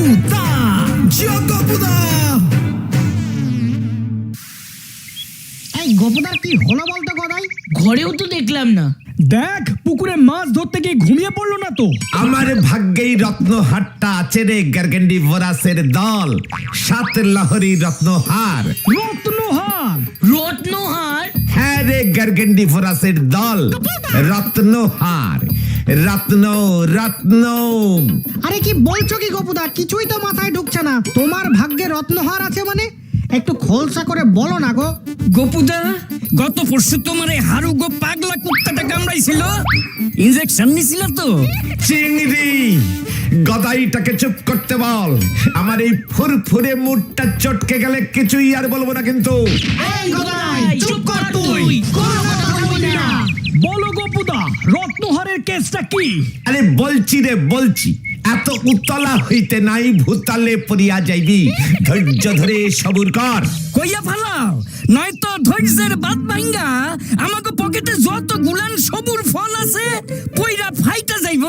গপুদা গপুদা। এই গপুদার কি হলো বলতো গদাই? ঘরেও তো দেখলাম না। দেখ পুকুরে মাছ ধরতে গিয়ে ঘুমিয়ে পড়লো না তো। আমার ভাগ্যেই রত্নহারটা আছে রে গার্গেন্ডি ভরাসের দল, সাত লহরী রত্নহার। রত্নহার? রত্নহার? হ্যাঁ রে গার্গেন্ডি ভরাসের দল, রত্নহার। রত্ন রত্ন। আরে কি বলছো কি গপুদা? কিছুই তো মাথায় ঢুকছে না। তোমার ভাগ্যে রত্নহার আছে মানে একটু খোলসা করে বলো না গো। গোপুদা, গত পরশু তোমার এই হারুগো পাগলা কুত্তাটা কামড়াইছিল, ইনজেকশন নিছিল তো? চিংড়ি, গদাইটাকে চুপ করতে বল। আমার এই ফুরফুরে মুডটা চটকে গেলে কিছুই আর বলবো না কিন্তু। এই গদাই চুপ কর তুই, কোনো কথা বলবি না। বলো গপুদা, রত্নহারের কেসটা কি? আরে বলছি রে বলছি, এত উতলা হইতে নাই, ভূতালে পড়িয়া যাইবি। ধৈর্য ধরে সবুর কর। কইয়া ফালাও, নয়তো ধৈর্যের বাদ ভাঙ্গা আমাকে পকেটে যত গুলান সবুর ফল আছে পইরা ফাইটা যাইব।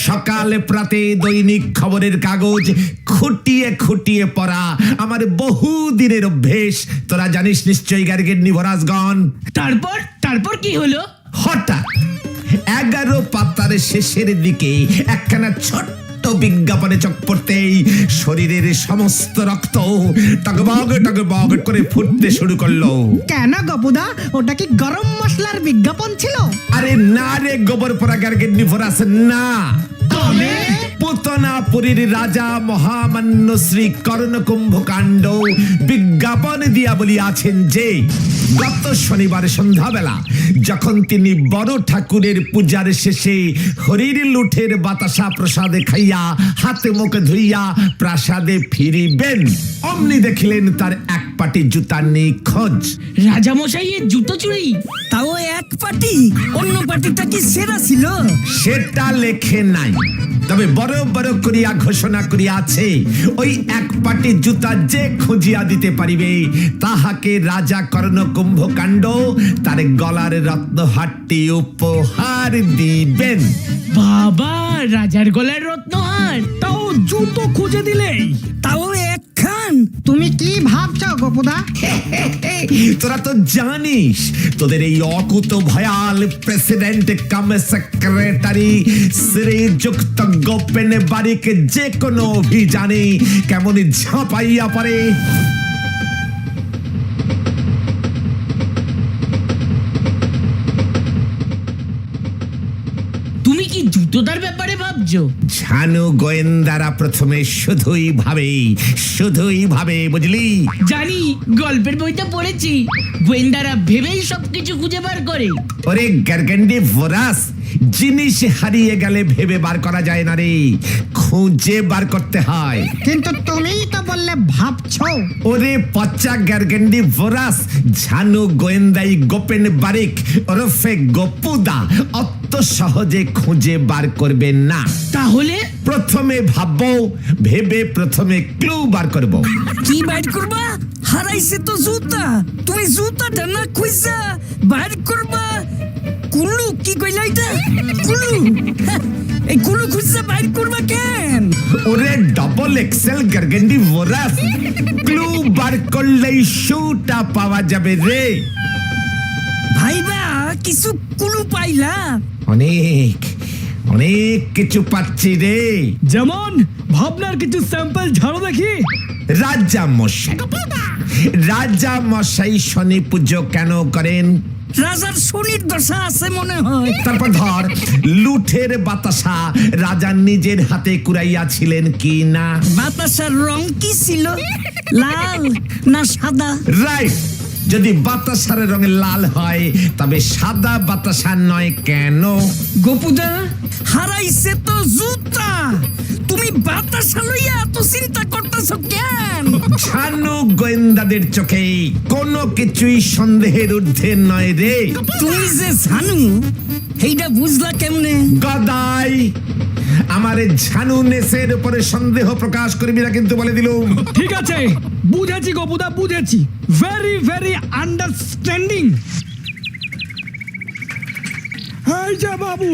সকালে প্রাতে দৈনিক খবরের কাগজ খুঁটিয়ে খুঁটিয়ে পড়া আমার বহু দিনের অভ্যেস। তোরা জানিস নিশ্চয়ই গার্গেন্ডি ভরাসগণ। তারপর কি হলো? হঠাৎ 11 পাতার শেষের দিকে একখানা ছোট্ট বিজ্ঞাপনে চোখ পড়তেই শরীরের সমস্ত রক্ত টগবগ টগবগ করে ফুটতে শুরু করলো। কেন গপুদা, ওটা কি গরম মশলার বিজ্ঞাপন ছিল? আরে না রে গোবর পরা গার্গেন্ডি ভরাস না। তবে পুতনাপুরীর রাজা মহামান্য শ্রী কর্ণকুম্ভ কাণ্ড বিজ্ঞাপন দিয়া বলিয়াছেন যে গত শনিবার সন্ধ্যাবেলা যখন তিনি বড় ঠাকুরের পূজার শেষে হরির লুঠের বাতাসা প্রসাদে খাইয়া হাতে মুখে ধুইয়া প্রাসাদে ফিরিবেন, অমনি দেখিলেন তার এক পাটি জুতা নিখোঁজ। রাজামশাইয়ের জুতো চুরি? তাও এক পাটি, অন্য পাটিটা কি সেরা ছিল? সেটা লেখে নাই, তবে বড় বড় করিয়া ঘোষণা করিয়াছে ওই এক পাটি জুতা যে খুঁজিয়া দিতে পারিবে তাহাকে রাজা কর্ণকুম্ভ কাণ্ড তার গলার রত্নহারটি উপহার দিবেন। বাবা, রাজার গলার রত্নহার? তাও জুতো খুঁজে দিলেই? তাও একখান? তুমি কি ভাবছো গপুদা? তোরা তো জানিস তোদের এই অকুত ভয়াল প্রেসিডেন্ট কাম সেক্রেটারি শ্রীযুক্ত গোপেন বারিকে যে কোনো অভিযানে কেমন ঝাঁপাইয়া পড়ে। তুমি কি জুতোটার ব্যাপারে ভাবছো? ছানু গোয়েন্দারা প্রথমে শুধুই ভাবে বুঝলি? জানি, গল্পের বইটা পড়েছি। গোয়েন্দারা ভেবেই সবকিছু খুঁজে বার করে। ওরে গার্গেন্ডি ভরাস, জিনিস হারিয়ে গেলে ভেবে বার করা যায় না রে, খুঁজে বার করতে হয়। কিন্তু তুমিই তো বললে ভাবছো। ওরে পচা গার্গেন্ডি ভরাস, ঝানু গোয়েন্দাই গোপেন বারিক ওরফে গপুদা অত সহজে খুঁজে বার করবে না। তাহলে প্রথমে ভাববো, ভেবে প্রথমে ক্লু বার করব। কি বাইর করবা? হারাইছে তো জুতা, তুমি জুতাটা না খুঁজা বাইর করবা। কুলু কি কইলা এটা? কুলু? হ্যাঁ, এই কুলু খুঁজা বাইর করবা কেন? ওরে ডবল এক্সেল গার্গেন্ডি ভরাস, ক্লু বার করলেই শুটা পাওয়া যাবে রে। ভাইবা কিছু কুলু পাইলা? অনেক কিছু পাচ্ছি রে। যেমন ভাবনার কিছু স্যাম্পল ঝাড়ো দেখি। রাজা মশাই শনি পুজো কেন করেন? রাজার শনির দশা আছে মনে হয়। তারপর ধর লুঠের বাতাসা রাজা নিজের হাতে কুড়াইয়াছিলেন কি না? বাতাসার রং কি ছিল? লাল না সাদা? রাইট, যদি বাতাসার রঙে লাল হয় তবে সাদা বাতাসা নয় কেন? গোপুদা, হারাইছে তো জুতা, তুমি বাতাসা লইয়া এত চিন্তা করতেছো কেন? ছানু গোয়েন্দাদের চোখে কোনো কিছুই সন্দেহের ঊর্ধ্বে নয় রে। তুমি যে জানু এইটা বুঝলা কেমনে? গদাই, আমার ঝানু নেসের উপরে সন্দেহ প্রকাশ করবি না কিন্তু বলে দিলুম। ঠিক আছে, বুঝেছি গপুদা, বুঝেছি। Very very understanding. এই যে বাবু,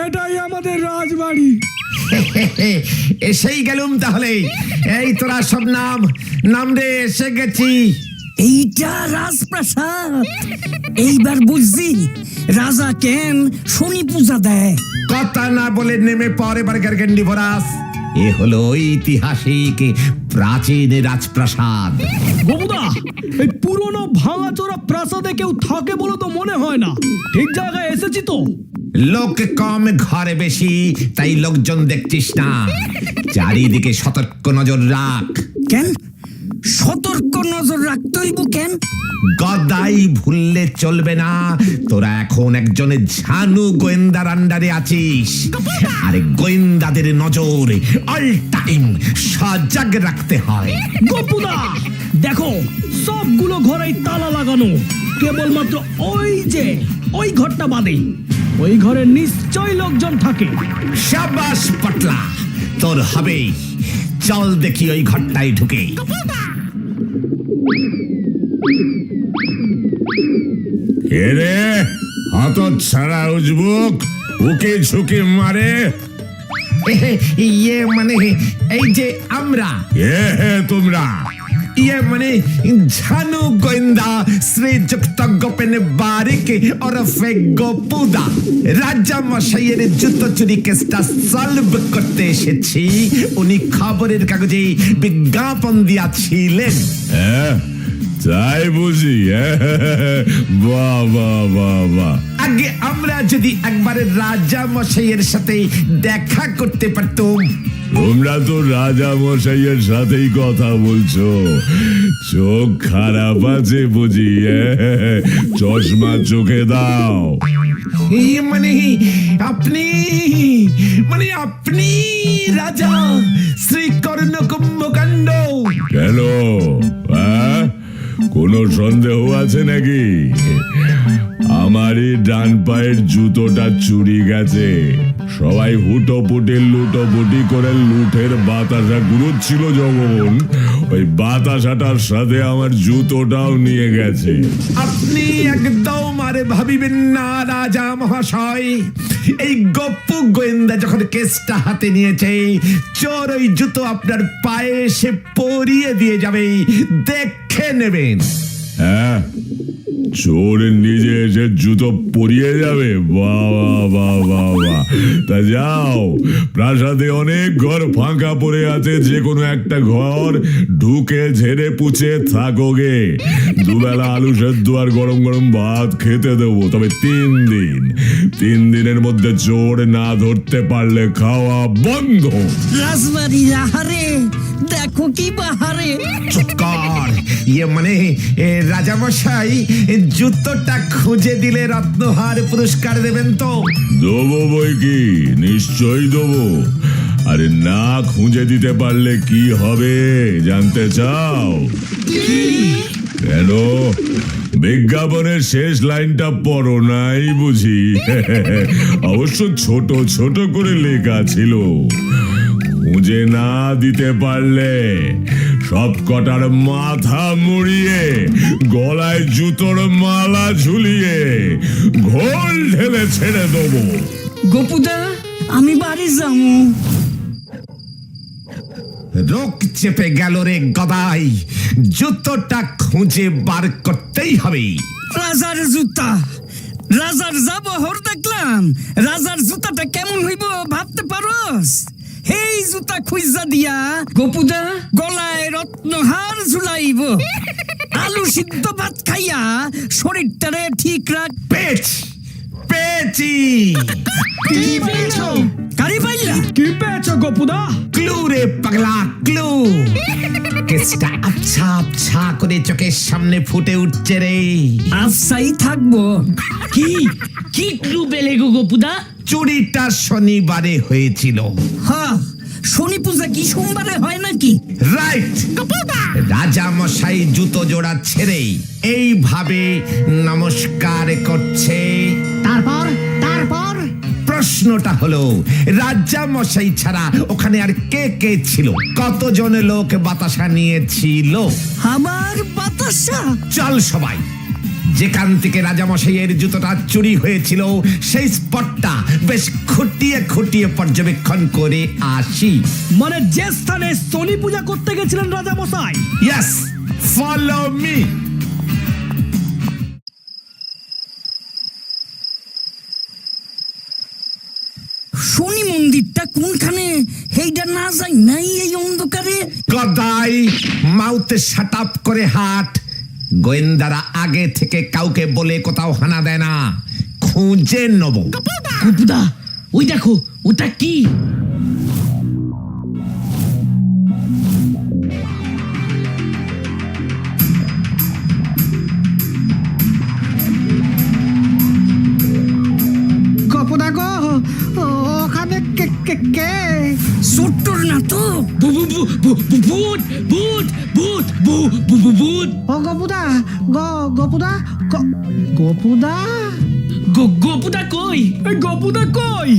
এটাই আমাদের রাজবাড়ি। এসেই গেলুম তাহলে। এই তোরা সব নাম রে, এসে গেছি। এইটা রাজপ্রাসাদ। এইবার বুঝছি রাজা কেন শনি পূজা দেয়। কথা না বলে নেমে পরে বার্গার ক্যান্ডি ভরাস। এ হলো ঐতিহাসিক প্রাচীন রাজপ্রাসাদ। গোপুদা, এই পুরনো ভাঙাচোরা প্রাসাদে কেউ থাকে বলে তো মনে হয় না। ঠিক জায়গায় এসেছি তো? লোক কম ঘরে বেশি, তাই লোকজন দেখছিস না। চারিদিকে সতর্ক নজর রাখ। কেন সতর্ক নজর রাখতে হইব কেন? গদাই ভুললে চলবে না। তোরা এখন একজন ঝানু গোয়েন্দার আন্ডারে আছিস, আর গোয়েন্দাদের নজর অল টাইম সজাগ রাখতে হয়। গোপুদা দেখো, সবগুলো ঘরেই তালা লাগানো, কেবলমাত্র ওই ঘরটা বাদে। ওই ঘরে নিশ্চয় লোকজন থাকে। শাবাশ পটলা, তোর হবে। চল দেখি ওই ঘরটায় ঢুকে। এরে হাত ছাড়া উজবুক, ওকে ঝুঁকে মারে। ইয়ে মানে এই যে আমরা, তোমরা ইয়ে মানে ঝানু গোয়েন্দা শ্রীযুক্ত গোপেন বারিক ওরফে গোপুদা। রাজা মশাইয়ের জুতো চুরি কেসটা সলভ করতে এসেছি। উনি খবরের কাগজে বিজ্ঞাপন দিয়াছিলেন। তাই বুঝি? বাহ বাহ বাহ বাহ। আগে আমরা যদি একবারে রাজা মশাইয়ের সাথে দেখা করতে পারতাম। তোমরা তো রাজা মশাইয়ের সাথেই কথা বলছো। চোখ খারাপ আছে বুঝি? চশমা চোখে দাও। মানে আপনি রাজা শ্রী কর্ণ কুম্ভকাণ্ড। কেন, কোনো সন্দেহ আছে নাকি? আমারই ডান পায়ের জুতোটা চুরি গেছে। সবাই হুটোপুটি লুটোপুটি করে লুঠের বাতাসা ঘুরোচ্ছিল যখন, ওই বাতাসাটার সাথে আমার জুতোটাও নিয়ে গেছে। আপনি একদম আরে ভাবিবেন না রাজা মহাশয়। এই গপ্পু গোয়েন্দা যখন কেসটা হাতে নিয়েছে, চোর ওই জুতো আপনার পায়ে এসে পরিয়ে দিয়ে যাবে, দেখে নেবেন। হ্যাঁ, চোর নিজে এসে জুতো পরিয়ে যাবে? বাবা বাবা বাহ। তা যাও, প্রাসাদে অনেক ঘর ফাঁকা পড়ে আছে, যে কোনো একটা ঘর ঢুকে ঝেড়ে পুছে থাকোগে। দুবেলা আলু সেদ্ধ আর গরম গরম ভাত খেতে দেবো, তবে 3 দিনের মধ্যে চোর না ধরতে পারলে খাওয়া বন্ধ। রাজবাড়ি আহারে, দেখো কি বাহারে। চুপ কর। ইয়ে মানে রাজা মশাই জুতোটা খুঁজে দিলে রত্নহার পুরস্কার দেবেন তো? দেবো বই কি, নিশ্চয়ই দেবো। আরে না খুঁজে দিতে পারলে কি হবে জানতে চাও? কেন, বিজ্ঞাপনের শেষ লাইনটা পড়ো নাই বুঝি? অবশ্য ছোট ছোট করে লেখা ছিল, খুঁজে না দিতে পারলে সব কটার মাথা মুড়িয়ে গলায় জুতোর মালা ঝুলিয়ে ঘোল ঢেলে ছেড়ে দেবো। গোপুদা, আমি বাড়ি যাবো। রোগ চেপে গেল রে গদাই, জুতোটা খুঁজে বার করতেই হবে। রাজার জুতা, রাজার যাবহর দেখলাম। রাজার জুতাটা কেমন হইব ভাবতে পারোস? এই জুতা খুঁজা দিয়া গোপুদা গলায় রত্নহার ঝুলাইব। আলু সিদ্ধ ভাত খাইয়া শরীরটারে ঠিক রাখ। পেয়েছি। কি পেয়েছো? কারি পাইলা? কি পেয়েছো গোপুদা? ক্লু রে পাগলা, ক্লু। কেসটা আচ্ছা আচ্ছা করে চোখের সামনে ফুটে উঠছে রে। আফসাই থাকবো। কি কি ক্লু পেলে গো গোপুদা? চুরিটা শনিবারে হয়েছিল। হ্যাঁ, শনি পূজা কি সোমবারে হয় নাকি? রাইট। রাজা মশাই জুতো জোড়া ছেড়ে এইভাবে নমস্কার করছে। তারপর প্রশ্নটা হলো, রাজা মশাই ছাড়া ওখানে আর কে কে ছিল? কতজন লোক বাতাসা নিয়েছিল? আমার বাতাসা। চল সবাই যেখান থেকে রাজামশাইয়ের জুতোটা চুরি হয়েছিল সেই স্পটটা বেশ খুঁটিয়ে খুঁটিয়ে পর্যবেক্ষণ করে আসি। মানে যে স্থানে শনি পূজা করতে গেছিলেন রাজা মশাই? Yes, follow me. শনি মন্দিরটা কোনখানে সেইটা না যাই নাই এই অন্ধকারে। গদাই মাউথে শাট আপ করে হাট। গোয়েন্দারা আগে থেকে কাউকে বলে কোথাও হানা দেয় না, খুঁজে নেব। গপুদা ওই দেখো, ওটা কি? গপুদা গো, ওখানে কে কে কে? চোট্টর না তো? ভূত ভূত ভূত ভূত ভূত। ও গপুদা, গপুদা, গপুদা। গপুদা কই? এই গপুদা কই?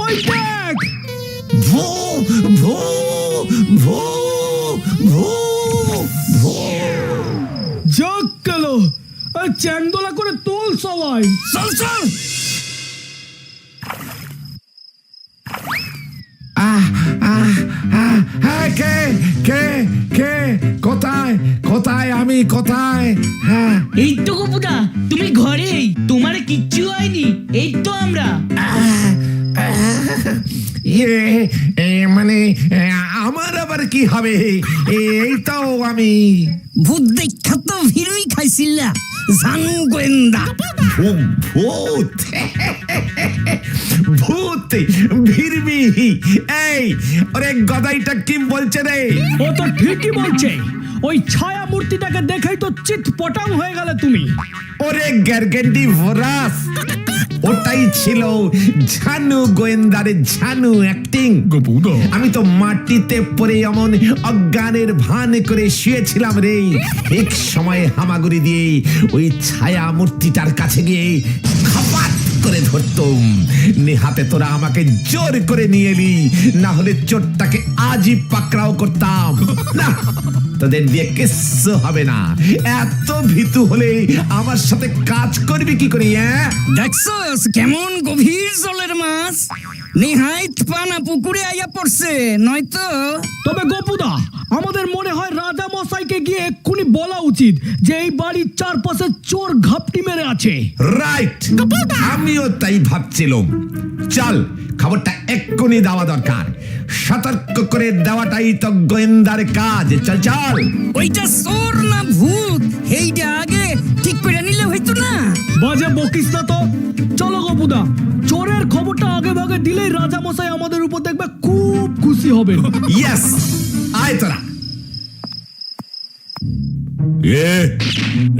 ওই দেখ, ভো ভো ভো ভো ভো। যাক গেল। চ্যাংদোলা করে তোল সবাই। চল চল। হ্যাঁ, কে কে কে? কোথায় কোথায় আমি কোথায়? হ্যাঁ, এই তো গপুদা, তুমি ঘরেই, তোমার কিচ্ছু হয়নি। এই তো আমরা। মানে আমার আবার কি হবে? এই তো আমি। ভূত দেখা তো ভিড়ই খাইছিলা জানু গোয়েন্দা। ভূত ভূত ভিড়বি? এই ওরে গদাইটা কি বলছে রে? ও তো ঠিকই বলছে। ওই ছায়া মূর্তিটাকে দেখেই তো চিৎপটাং হয়ে গেলে তুমি। ওরে গার্গেন্ডি ভরাস, ওটাই ছিল ঝানু গোয়েন্দারে ঝানু অ্যাক্টিং। আমি তো মাটিতে পড়ে এমন অজ্ঞানের ভান করে শুয়েছিলাম রে, এক সময় হামাগুড়ি দিয়ে ওই ছায়া মূর্তিটার কাছে গিয়ে খাপাত করে ধরতুম। নেহাতে তোরা আমাকে জোর করে নিয়ে এলি, না হলে চোরটাকে আজই পাকড়াও করতাম। না, তোদের দিয়ে কিচ্ছু হবে না। এত ভীতু হলে আমার সাথে কাজ করবি কি করি? দেখছস কেমন গভীর জলের মাছ, নিহাইত পানা পুকুরে আইয়া পড়ছে নয়তো। তবে গপুদা, আমাদের মনে হয় রাজা মশাইকে গিয়ে এক্ষুনি বলা উচিত যে এই বাড়ির চারপাশে চোর ঘাপটি মেরে আছে। রাইট, আমিও তাই ভাবছিলাম। চল, খবরটা এক্ষুনি দেওয়া দরকার। সতর্ক করে দেওয়াটাই তো গোয়েন্দার কাজ। চল চল। ওইটা চোর না ভূত এইটা আগে ঠিক করে নিলে হইতো না। বাজে বকিস না তো। চলো গপুদা, চোরের খবরটা আগে ভাগে দিলেই রাজা মশাই আমাদের উপর দেখবে খুব খুশি হবেন। ইয়েস, আয় তোরা। এ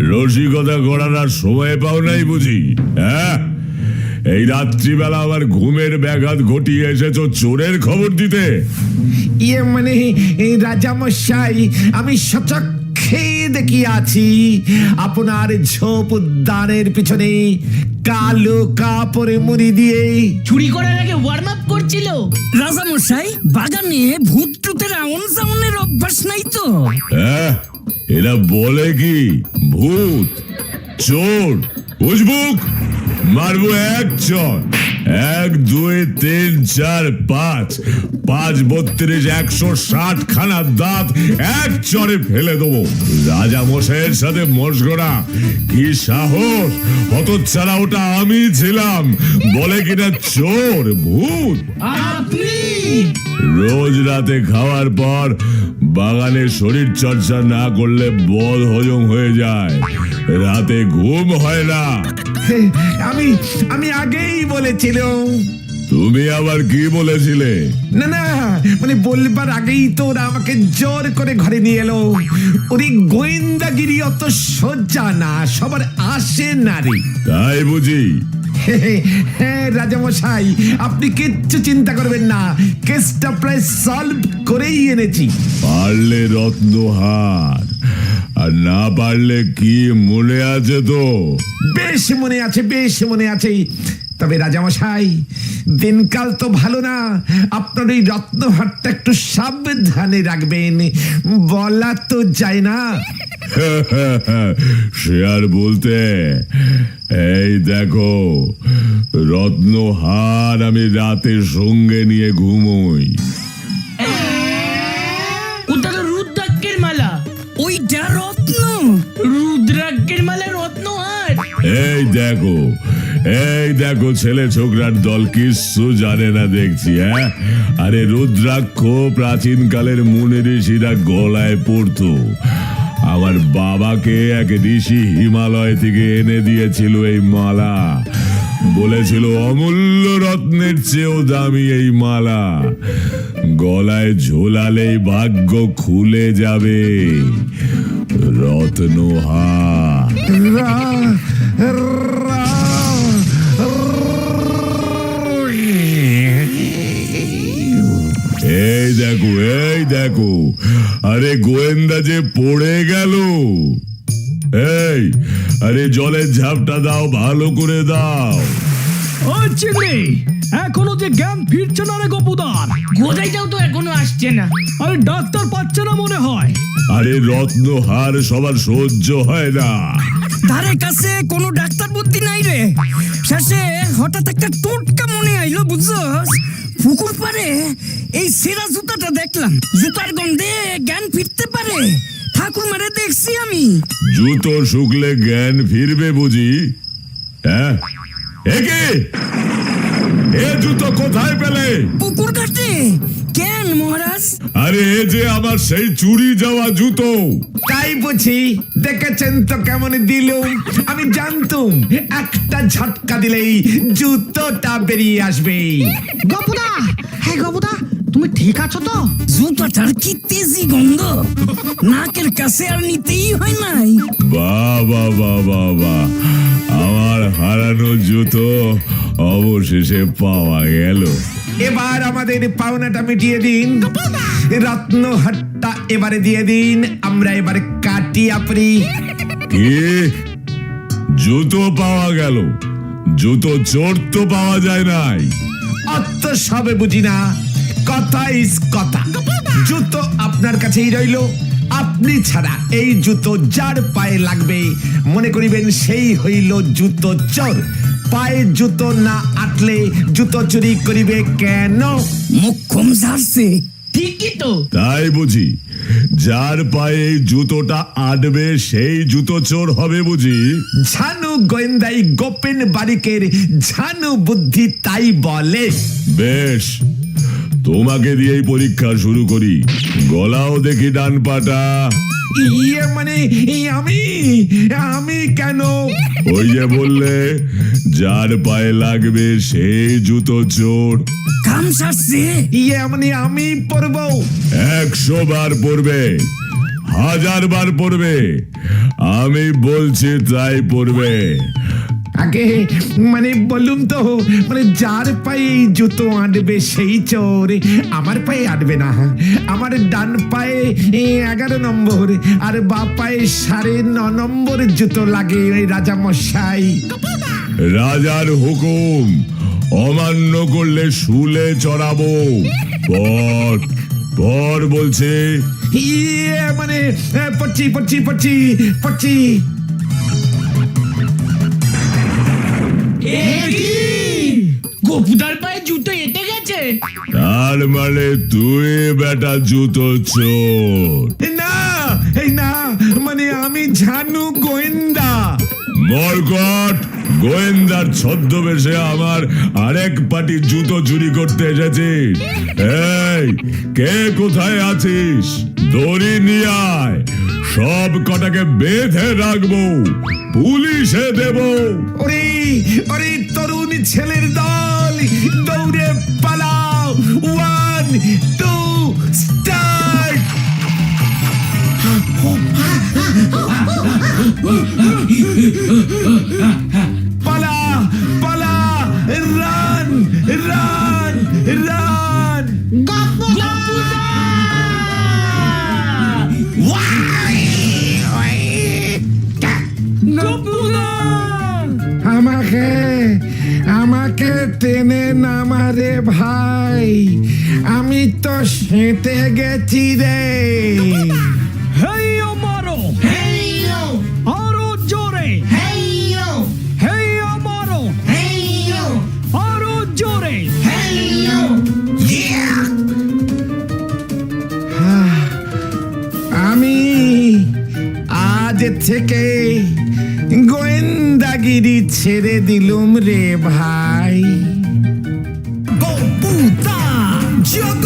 রসিকতা করার আর সময় পাও নাই বুঝি? হ্যাঁ, এই রাত্রিবেলা আবার ঘুমের ব্যাঘাত ঘটিয়ে এসেছো চোরের খবর দিতে? মানে রাজামশাই, আমি সচক্ষে দেখিয়াছি আপনার ঝোপ উদ্যানের পিছনে কালো কাপড়ে মুড়ি দিয়ে চুরি করার আগে ওয়ার্ম আপ করছিল। রাজামশাই, বাগানে ভূত টুতের আউন সাউনের অভ্যাস নাই তো? হ্যাঁ, এরা বলে কি ভূত চোর উজবুক মারবো এক চর। 1 2 3 4 5 5 32 160 খানা দাঁত এক চরে ফেলে দেবো। রাজা মশাইয়ের সাথে মশগড়া, কি সাহস! হতচ্ছাড়া, ওটা আমি ছিলাম বলে কিনা চোর ভূত। আপনি রোজ রাতে খাওয়ার পর বাগানে শরীর চর্চা না করলে বদ হজম হয়ে যায়, রাতে ঘুম হয় না। আমি আগেই বলেছিলাম। তুমি আবার কি বলেছিলে? না না, মানে বলবার আগেই তো ওরা আমাকে জোর করে ঘরে নিয়ে এলো। ওরে গোয়েন্দাগিরি অত সোজা না, সবার আসে না রে। তাই বুঝি? হ্যাঁ রাজামশাই, আপনি কিচ্ছু চিন্তা করবেন না, কেসটা প্রায় সলভ করেই এনেছি। পারলে রত্নহার, আর না পারলে কি মনে আছে তো? বেশ মনে আছে, বেশ মনে আছে। তবে রাজামশাই, দিনকাল তো ভালো না, আপনার এই রত্নহারটা একটু সাবধানে রাখবেন, বলা তো যায় না। সে আর বলতে, এই দেখো রত্নহার আমি রাতে সঙ্গে নিয়ে ঘুমোই। ওটা তো রুদ্রাক্ষের মালা। ওইটা রত্ন। রুদ্রাক্ষের মালা রত্নহার। এই দেখো ছেলে ছোকরার দল কিচ্ছু জানে না দেখছি। হ্যাঁ, আরে রুদ্রাক্ষ প্রাচীন কালের মুনি ঋষিরা গলায় পড়তো। আমার বাবাকে এক ঋষি হিমালয় থেকে এনে দিয়েছিল এই মালা, বলেছিল অমূল্য রত্নের চেয়েও দামি এই মালা, গলায় ঝোলালেই ভাগ্য খুলে যাবে। রত্নহার। এই দেখো আরে গোয়েন্দা যে পড়ে গেল। এই আরে জলের ঝাপটা দাও, ভালো করে দাও। ওই চিংড়ি, এখনো যে জ্ঞান ফিরছে না রে গপুদার। গোদাইটাও তো এখনো আসছে না। আরে ডাক্তার পাচ্ছে না মনে হয়। আরে রত্নহার সবার সহ্য হয় না। ধারে কাছে কোনো ডাক্তার বুদ্ধি নাই রে। শেষে হঠাৎ একটা টোটকা মনে আইলো, বুঝছস? পুকুর পারে এই সেরা জুতাটা দেখলাম, জুতার গন্ধে জ্ঞান ফিরতে পারে। ঠাকুর মারে দেখছি আমি। জুতো শুকলে জ্ঞান ফিরবে বুঝি? হ্যাঁ, একে এ জুতো কোথায় পেলে? পুকুর ঘাটে। কেন মহারাজ? আরে এ যে আমার সেই চুরি যাওয়া জুতো। তাই বুঝি? দেখেছেন তো কেমন দিলুম। আমি জানতুম একটা ঝটকা দিলেই জুতোটা বেরিয়ে আসবে। গপুদা, হ্যাঁ গপুদা, তুমি ঠিক আছো তো? জুতাটার কি তেজি গন্ধ, নাকের কাছে আর নিতেই হয় নাই। বাবা বাবা বা, আমার হারানো জুতো অবশেষে পাওয়া গেল। এবার আমাদের পাওনাটা মিটিয়ে দিন। রত্নহারটা এবারে দিয়ে দিন, আমরা এবারে কাটি আপনি। কি জুতো পাওয়া গেল? জুতো চোর তো পাওয়া যায় নাই। অত সবে বুঝি না, কথা ইস কথা। জুতো আপনার কাছেই রইল। আপনি ছাড়া এই জুতো যার পায়ে লাগবে মনে করিবেন সেই হইল জুতো চোর। পায়ে জুতো না আটলে জুতো চুরি করিবে কেন? মুখ্যম ঝাড়ছে। ঠিকই তো। তাই বুঝি যার পায়ে এই জুতোটা আটবে সেই জুতো চোর হবে বুঝি? ঝানু গোয়েন্দাই গোপেন বারিকের ঝানু বুদ্ধি তাই বলে। বেশ, তোমাকে দিয়েই পরীক্ষা শুরু করি। গলাও দেখি ডান পাটা। ইয়ে মানে আমি আমি কেন? ওই যে বললে যার পায়ে লাগবে সেই জুতো চোর। কাম সারছে। ইয়ে মানে আমি পরবো। 100 বার পড়বে, 1000 বার পড়বে, আমি বলছি তাই পড়বে। আগে মানে বললুম তো, মানে যার পায়ে এই জুতো আঁটবে সেই চোর। আমার পায়ে আঁটবে না। আমার ডান পায়ে 11 নম্বর আর বা পায়ে 9.5 নম্বর জুতো লাগে ওই রাজা মশাই। রাজার হুকুম অমান্য করলে শুলে চড়াবো। পর পর বলছে। ইয়ে মানে পড়ছি পড়ছি পড়ছি পড়ছি। গপুদার পায়ে জুতো এঁটে গেছে। তার মানে তুই বেটা জুতো চোর। না এই না, মানে আমি ঝানু গোয়েন্দা। মরকট, গোয়েন্দার ছদ্মবেশে আমার আরেক পাটি জুতো চুরি করতে এসেছিস? এই কে কোথায় আছিস? দড়ি নিয়ে আয়, সব কটাকে বেঁধে রাখবো, পুলিশে দেব। ওরে ওরে তরুণ ছেলের দল, দৌড়ে পালাও। 1 2 স্টার্ট। পালা পালা, রান রান রান। আমাকে আমাকে টেনে নামারে ভাই, আমি তো সেঁতে গেছি রে। হেই ও মারো, হেই থেকে গোয়েন্দাগিরি ছেড়ে দিলুম রে ভাই। গপুদা জগ